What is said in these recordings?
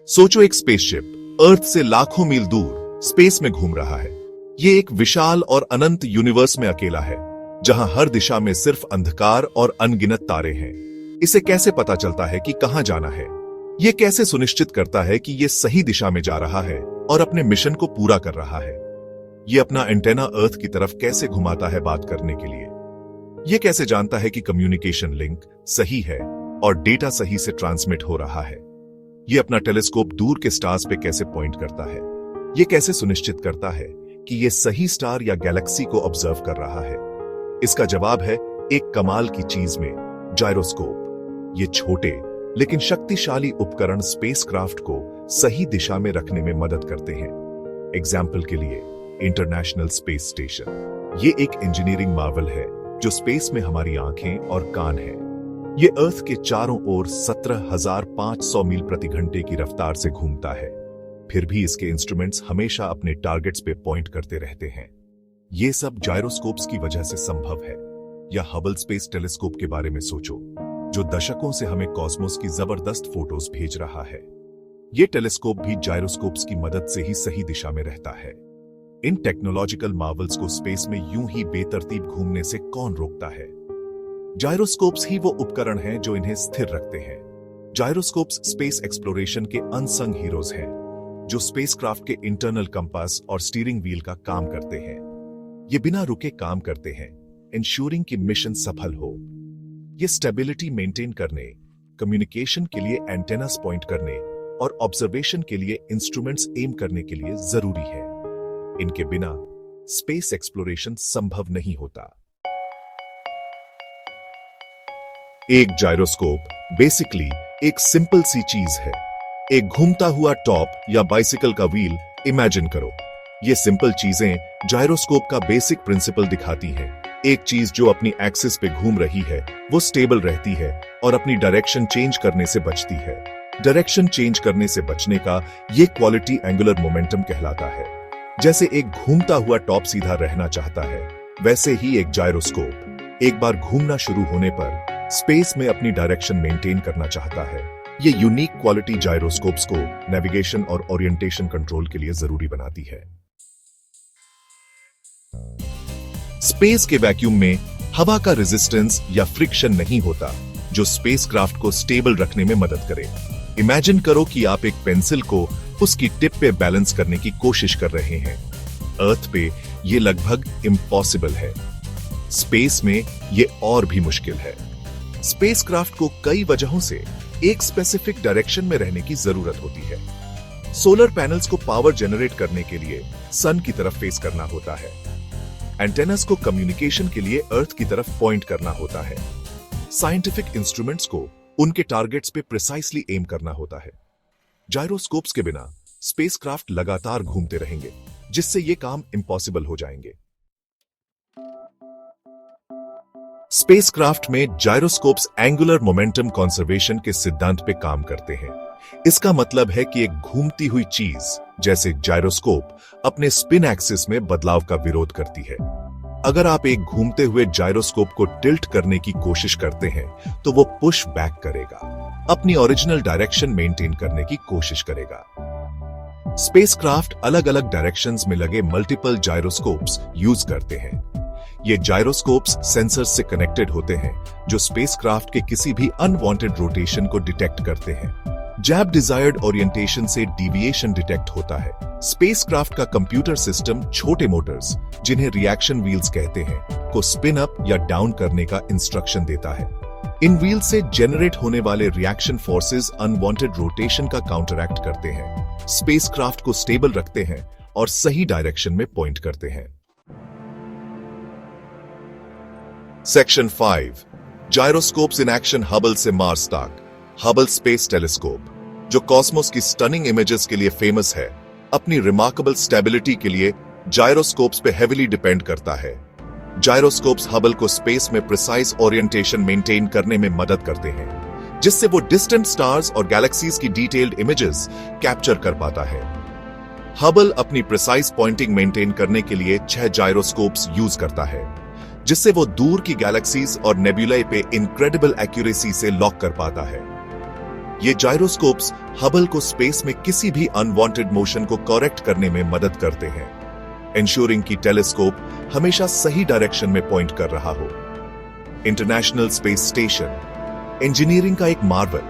सोचो, एक स्पेसशिप अर्थ से लाखों मील दूर स्पेस में घूम रहा है। ये एक विशाल और अनंत यूनिवर्स में अकेला है, जहां हर दिशा में सिर्फ अंधकार और अनगिनत तारे हैं। इसे कैसे पता चलता है कि कहां जाना है? ये कैसे सुनिश्चित करता है कि ये सही दिशा में जा रहा है और अपने मिशन को पूरा कर रहा है? ये अपना एंटेना अर्थ की तरफ कैसे घुमाता है बात करने के लिए? ये कैसे जानता है कि कम्युनिकेशन लिंक सही है और डेटा सही से ट्रांसमिट हो रहा है? ये अपना टेलीस्कोप दूर के स्टार्स पे कैसे पॉइंट करता है? ये कैसे सुनिश्चित करता है कि ये सही स्टार या गैलेक्सी को ऑब्जर्व कर रहा है? इसका जवाब है एक कमाल की चीज में, जायरोस्कोप। ये छोटे लेकिन शक्तिशाली उपकरण स्पेसक्राफ्ट को सही दिशा में रखने में मदद करते हैं। एग्जाम्पल के लिए इंटरनेशनल स्पेस स्टेशन, ये एक इंजीनियरिंग मार्वल है जो स्पेस में हमारी आंखें और कान हैं। ये अर्थ के चारों ओर 17,500 मील प्रति घंटे की रफ्तार से घूमता है, फिर भी इसके इंस्ट्रूमेंट्स हमेशा अपने टारगेट्स पे पॉइंट करते रहते हैं। ये सब जायरोस्कोप्स की वजह से संभव है। या हबल स्पेस टेलीस्कोप के बारे में सोचो, जो दशकों से हमें कॉस्मोस की जबरदस्त फोटोज भेज रहा है। ये टेलीस्कोप भी जायरोस्कोप्स की मदद से ही सही दिशा में रहता है। इन टेक्नोलॉजिकल मार्वल्स को स्पेस में यूं ही बेतरतीब घूमने से कौन रोकता है? जायरोस्कोप्स ही वो उपकरण हैं जो इन्हें स्थिर रखते हैं। जायरोस्कोप्स स्पेस एक्सप्लोरेशन के अनसंग हीरोज हैं, जो स्पेसक्राफ्ट के इंटरनल कंपास और स्टीयरिंग व्हील का काम करते हैं। ये बिना रुके काम करते हैं, इंश्योरिंग कि मिशन सफल हो। ये स्टेबिलिटी मेंटेन करने, कम्युनिकेशन के लिए एंटेनास पॉइंट करने और ऑब्जर्वेशन के लिए इंस्ट्रूमेंट्स एम करने के लिए जरूरी है। इनके बिना स्पेस एक्सप्लोरेशन संभव नहीं होता। एक जायरोस्कोप बेसिकली एक सिंपल सी चीज है, एक घूमता हुआ टॉप या बाइसिकल का व्हील इमेजिन करो। ये सिंपल चीजें जायरोस्कोप का बेसिक प्रिंसिपल दिखाती हैं। एक चीज जो अपनी एक्सिस पे घूम रही है वो स्टेबल रहती है और अपनी डायरेक्शन चेंज करने से बचती है। डायरेक्शन चेंज करने से बचने का ये क्वालिटी एंगुलर मोमेंटम कहलाता है। जैसे एक घूमता हुआ टॉप सीधा रहना चाहता है, वैसे ही एक जायरोस्कोप एक बार घूमना शुरू होने पर स्पेस में अपनी डायरेक्शन मेंटेन करना चाहता है। ये यूनिक क्वालिटी जायरोस्कोप्स को नेविगेशन और ओरिएंटेशन कंट्रोल के लिए जरूरी बनाती है। स्पेस के वैक्यूम में हवा का रेजिस्टेंस या फ्रिक्शन नहीं होता, जो स्पेसक्राफ्ट को स्टेबल रखने में मदद करे। इमेजिन करो कि आप एक पेंसिल को उसकी टिप पे बैलेंस करने की कोशिश कर रहे हैं। अर्थ पे ये लगभग इम्पॉसिबल है, स्पेस में ये और भी मुश्किल है। स्पेसक्राफ्ट को कई वजहों से एक स्पेसिफिक डायरेक्शन में रहने की जरूरत होती है। सोलर पैनल्स को पावर जनरेट करने के लिए सन की तरफ फेस करना होता है। एंटेनास को कम्युनिकेशन के लिए अर्थ की तरफ पॉइंट करना होता है। साइंटिफिक इंस्ट्रूमेंट्स को उनके टारगेट्स पे प्रिसाइसली एम करना होता है। जायरोस्कोप्स के बिना स्पेसक्राफ्ट लगातार घूमते रहेंगे, जिससे ये काम इम्पॉसिबल हो जाएंगे। स्पेसक्राफ्ट में जायरोस्कोप्स एंगुलर मोमेंटम कंजर्वेशन के सिद्धांत पे काम करते हैं। इसका मतलब है कि एक घूमती हुई चीज जैसे जायरोस्कोप अपने स्पिन एक्सिस में बदलाव का विरोध करती है। अगर आप एक घूमते हुए जायरोस्कोप को टिल्ट करने की कोशिश करते हैं तो वो पुश बैक करेगा, अपनी ओरिजिनल डायरेक्शन मेंटेन करने की कोशिश करेगा। स्पेसक्राफ्ट अलग अलग डायरेक्शंस में लगे मल्टीपल जायरोस्कोप्स यूज करते हैं। ये जायरोस्कोप्स सेंसर्स से कनेक्टेड होते हैं, जो स्पेसक्राफ्ट के किसी भी अनवांटेड रोटेशन को डिटेक्ट करते हैं। जब डिजायर्ड ओरिएंटेशन से डिविएशन डिटेक्ट होता है, स्पेसक्राफ्ट का कंप्यूटर सिस्टम छोटे मोटर्स, जिन्हें रिएक्शन व्हील्स कहते हैं, को स्पिन अप या डाउन करने का इंस्ट्रक्शन देता है। इन व्हील से जेनरेट होने वाले रिएक्शन फोर्सेस अनवांटेड रोटेशन का काउंटरएक्ट करते हैं, स्पेसक्राफ्ट को स्टेबल रखते हैं और सही डायरेक्शन में पॉइंट करते हैं। सेक्शन 5 जायरोस्कोप्स इन एक्शन हबल से मार्स तक। हबल स्पेस टेलीस्कोप, जो कॉस्मोस की स्टनिंग इमेजेस के लिए फेमस है, अपनी रिमार्केबल स्टेबिलिटी के लिए जायरोस्कोप्स पे हेवीली डिपेंड करता है। जायरोस्कोप्स हबल को स्पेस में प्रिसाइज ओरिएंटेशन मेंटेन करने में मदद करते हैं, जिससे वो डिस्टेंट स्टार्स और गैलेक्सीज की डिटेल्ड इमेजेस कैप्चर कर पाता है। हबल अपनी प्रिसाइज पॉइंटिंग मेंटेन करने के लिए 6 जायरोस्कोप्स यूज करता है, जिससे वो दूर की गैलेक्सीज और नेबुलाe पे इनक्रेडिबल एक्यूरेसी से लॉक कर पाता है। ये जायरोस्कोप्स हबल को स्पेस में किसी भी अनवांटेड मोशन को करेक्ट करने में मदद करते हैं, इंश्योरिंग कि टेलीस्कोप हमेशा सही डायरेक्शन में पॉइंट कर रहा हो। इंटरनेशनल स्पेस स्टेशन इंजीनियरिंग का एक मार्वल,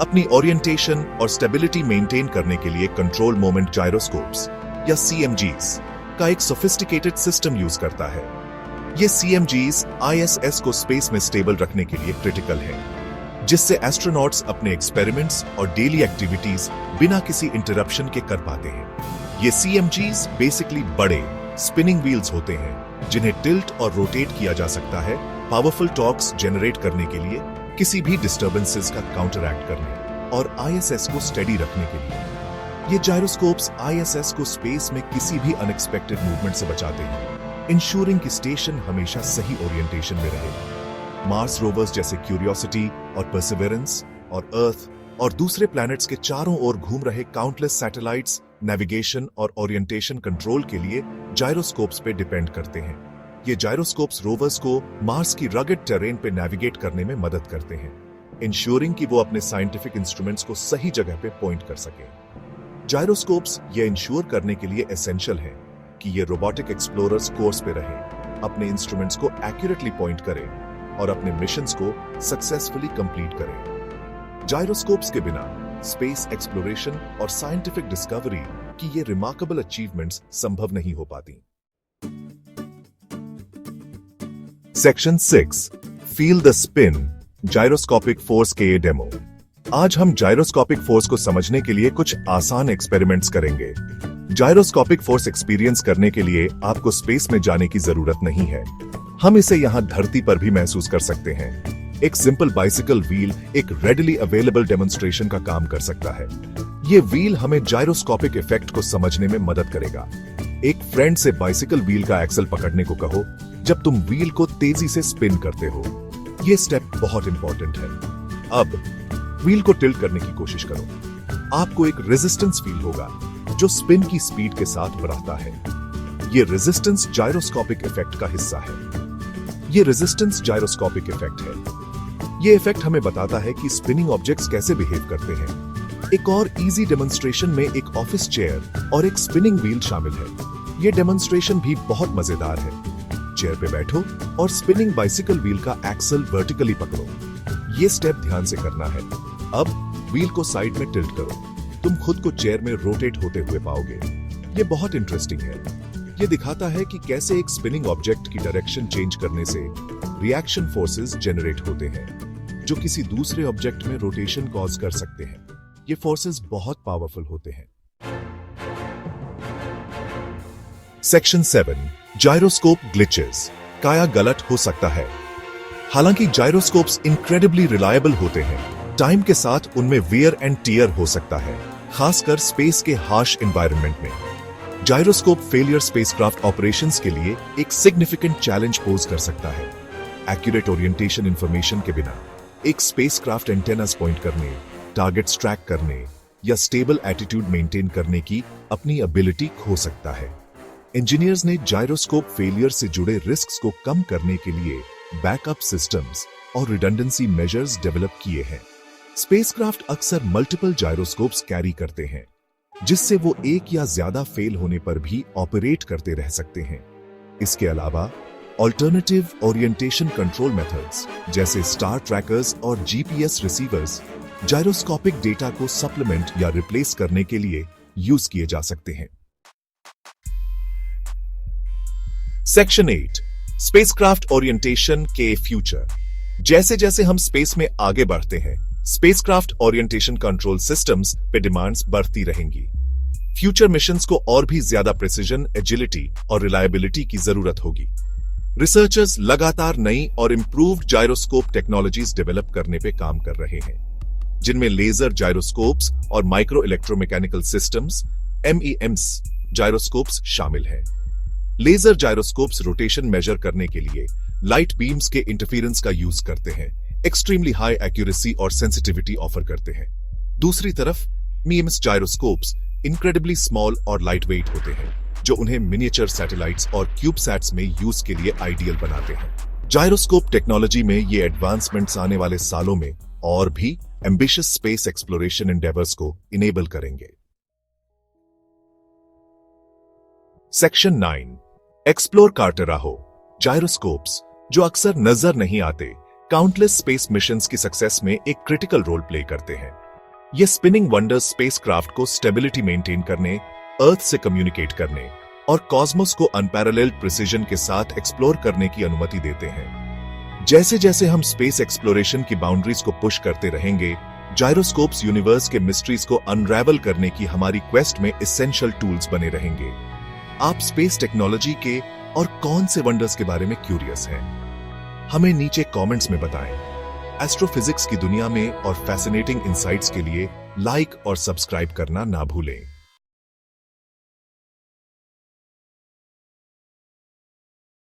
अपनी ओरिएंटेशन और स्टेबिलिटी मेंटेन करने के लिए कंट्रोल मोमेंट जायरोस्कोप्स या CMGs का एक सोफिस्टिकेटेड सिस्टम यूज करता है। ये CMGs ISS को स्पेस में स्टेबल रखने के लिए क्रिटिकल हैं, जिससे एस्ट्रोनॉट्स अपने एक्सपेरिमेंट्स और डेली एक्टिविटीज बिना किसी इंटरप्शन के कर पाते हैं। ये CMGs बेसिकली बड़े स्पिनिंग व्हील्स होते हैं जिन्हें टिल्ट और रोटेट किया जा सकता है पावरफुल टॉर्क्स जनरेट करने के लिए, किसी भी डिस्टर्बेंसेस का काउंटरएक्ट करने और ISS को स्टेडी रखने के लिए। ये जायरोस्कोप्स ISS को स्पेस में किसी भी अनएक्सपेक्टेड मूवमेंट से बचाते हैं, इंश्योरिंग कि स्टेशन हमेशा सही ओरिएंटेशन में रहे। मार्स रोवर्स जैसे क्यूरियोसिटी और परसिवेरेंस और अर्थ और दूसरे प्लैनेट्स के चारों ओर घूम रहे काउंटलेस सैटेलाइट्स नेविगेशन और ओरिएंटेशन कंट्रोल के लिए जायरोस्कोप्स पे डिपेंड करते हैं। ये जायरोस्कोप्स रोवर्स को मार्स की रगड टेरेन पे नेविगेट करने में मदद करते हैं, इंश्योरिंग कि वो अपने साइंटिफिक इंस्ट्रूमेंट्स को सही जगह पे पॉइंट कर सके। जायरोस्कोप्स ये इंश्योर करने के लिए एसेंशियल हैं कि ये रोबोटिक एक्सप्लोरर्स कोर्स पे रहें, अपने इंस्ट्रूमेंट्स को एक्यूरेटली पॉइंट करें और अपने मिशंस को सक्सेसफुली कंप्लीट करें। जायरोस्कोप्स के बिना स्पेस एक्सप्लोरेशन और साइंटिफिक डिस्कवरी की ये रिमार्केबल अचीवमेंट्स संभव नहीं हो पाती। Section 6 feel the spin gyroscopic force के ये डेमो। आज हम जायरोस्कोपिक फोर्स को समझने के लिए कुछ आसान एक्सपेरिमेंट्स करेंगे। जायरोस्कोपिक फोर्स एक्सपीरियंस करने के लिए आपको स्पेस में जाने की जरूरत नहीं है, हम इसे यहां धरती पर भी महसूस कर सकते हैं। एक सिंपल बाइसिकल व्हील एक रेडिली अवेलेबल डेमोन्स्ट्रेशन का काम कर सकता है। ये व्हील हमें जायरोस्कोपिक इफेक्ट को समझने में मदद करेगा। एक फ्रेंड से बाइसिकल व्हील का एक्सल पकड़ने को कहो जब तुम व्हील को तेजी से स्पिन करते हो। ये स्टेप बहुत इंपॉर्टेंट है। अब व्हील को टिल्ट करने की कोशिश करो। आपको एक रेजिस्टेंस फील होगा जो स्पिन की स्पीड के साथ बढ़ता है। ये रेजिस्टेंस जायरोस्कोपिक इफेक्ट का हिस्सा है। ये रेजिस्टेंस जायरोस्कोपिक इफेक्ट है। ये इफेक्ट हमें बताता है कि स्पिनिंग ऑब्जेक्ट्स कैसे बिहेव करते हैं। एक और इजी डेमोन्स्ट्रेशन में एक ऑफिस चेयर और एक स्पिनिंग व्हील शामिल है। ये डेमोन्स्ट्रेशन भी बहुत मजेदार है। चेयर पे बैठो और स्पिनिंग बाइसिकल व्हील का एक्सल वर्टिकली पकड़ो। ये स्टेप ध्यान से करना है। अब व्हील को साइड में टिल्ट करो। तुम खुद को चेयर में रोटेट होते हुए पाओगे। ये बहुत इंटरेस्टिंग है। ये दिखाता है कि कैसे एक स्पिनिंग ऑब्जेक्ट की डायरेक्शन चेंज करने से रिएक्शन फोर्सेस जनरेट होते हैं जो किसी दूसरे ऑब्जेक्ट में रोटेशन कॉज कर सकते हैं। ये फोर्सेस बहुत पावरफुल होते हैं। Section 7 gyroscope glitches. काया गलत हो सकता है। हालांकि जायरोस्कोप्स इनक्रेडिबली रिलायबल होते हैं, टाइम के साथ उनमें वियर एंड टियर हो सकता है, खासकर स्पेस के हार्श एनवायरनमेंट में। जायरोस्कोप फेलियर स्पेसक्राफ्ट ऑपरेशंस के लिए एक सिग्निफिकेंट चैलेंज पोज कर सकता है। एक्यूरेट ओरिएंटेशन इंफॉर्मेशन के बिना एक स्पेसक्राफ्ट एंटेनास पॉइंट करने, टारगेट्स ट्रैक करने या स्टेबल एटीट्यूड मेंटेन करने की अपनी एबिलिटी खो सकता है। इंजीनियर्स ने जायरोस्कोप फेलियर से जुड़े रिस्क्स को कम करने के लिए बैकअप सिस्टम्स और रिडंडेंसी मेजर्स डेवलप किए हैं। स्पेसक्राफ्ट अक्सर मल्टीपल जायरोस्कोप्स कैरी करते हैं, जिससे वो एक या ज्यादा फेल होने पर भी ऑपरेट करते रह सकते हैं। इसके अलावा ऑल्टरनेटिव ओरिएंटेशन कंट्रोल मेथड्स जैसे स्टार ट्रैकर्स और जीपीएस रिसीवर्स जायरोस्कोपिक डेटा को सप्लीमेंट या रिप्लेस करने के लिए यूज किए जा सकते हैं। सेक्शन 8 स्पेसक्राफ्ट ओरिएंटेशन के फ्यूचर। जैसे जैसे हम स्पेस में आगे बढ़ते हैं, स्पेसक्राफ्ट ओरिएंटेशन कंट्रोल सिस्टम्स पे डिमांड्स बढ़ती रहेंगी। फ्यूचर मिशंस को और भी ज्यादा प्रिसिजन, एजिलिटी और रिलायबिलिटी की जरूरत होगी। रिसर्चर्स लगातार नई और इंप्रूव्ड जायरोस्कोप टेक्नोलॉजीज डेवलप करने पे काम कर रहे हैं, जिनमें लेजर जायरोस्कोप्स और माइक्रो इलेक्ट्रोमैकेनिकल सिस्टम्स MEMS जायरोस्कोप्स शामिल हैं। लेजर जायरोस्कोप्स रोटेशन मेजर करने के लिए लाइट बीम्स के इंटरफेरेंस का यूज करते हैं, एक्सट्रीमली हाई एक्यूरेसी और सेंसिटिविटी ऑफर करते हैं। दूसरी तरफ MEMS जायरोस्कोप्स इनक्रेडिबली स्मॉल और लाइट वेट होते हैं, जो उन्हें मिनिएचर सैटेलाइट्स और क्यूबसैट्स में यूज के लिए आइडियल बनाते हैं। जायरोस्कोप टेक्नोलॉजी में ये एडवांसमेंट्स आने वाले सालों में और भी एम्बिशियस स्पेस एक्सप्लोरेशन एंडेवर्स को इनेबल करेंगे। सेक्शन 9 एक्सप्लोर करते रहो। जायरोस्कोप्स, जो अक्सर नजर नहीं आते, काउंटलेस स्पेस मिशंस की सक्सेस में एक क्रिटिकल रोल प्ले करते हैं। ये स्पिनिंग वंडर्स स्पेसक्राफ्ट को स्टेबिलिटी मेंटेन करने, अर्थ से कम्युनिकेट करने और कॉस्मोस को अनपैरेलल्ड प्रिसिजन के साथ एक्सप्लोर करने की अनुमति देते हैं। जैसे जैसे हम स्पेस एक्सप्लोरेशन की बाउंड्रीज को पुश करते रहेंगे, जायरोस्कोप्स यूनिवर्स के मिस्ट्रीज को अनरैवल करने की हमारी क्वेस्ट में एसेंशियल टूल्स बने रहेंगे। आप स्पेस टेक्नोलॉजी के और कौन से वंडर्स के बारे में क्यूरियस हैं? हमें नीचे कमेंट्स में बताएं। एस्ट्रोफिजिक्स की दुनिया में और फैसिनेटिंग इनसाइट्स के लिए लाइक और सब्सक्राइब करना ना भूलें।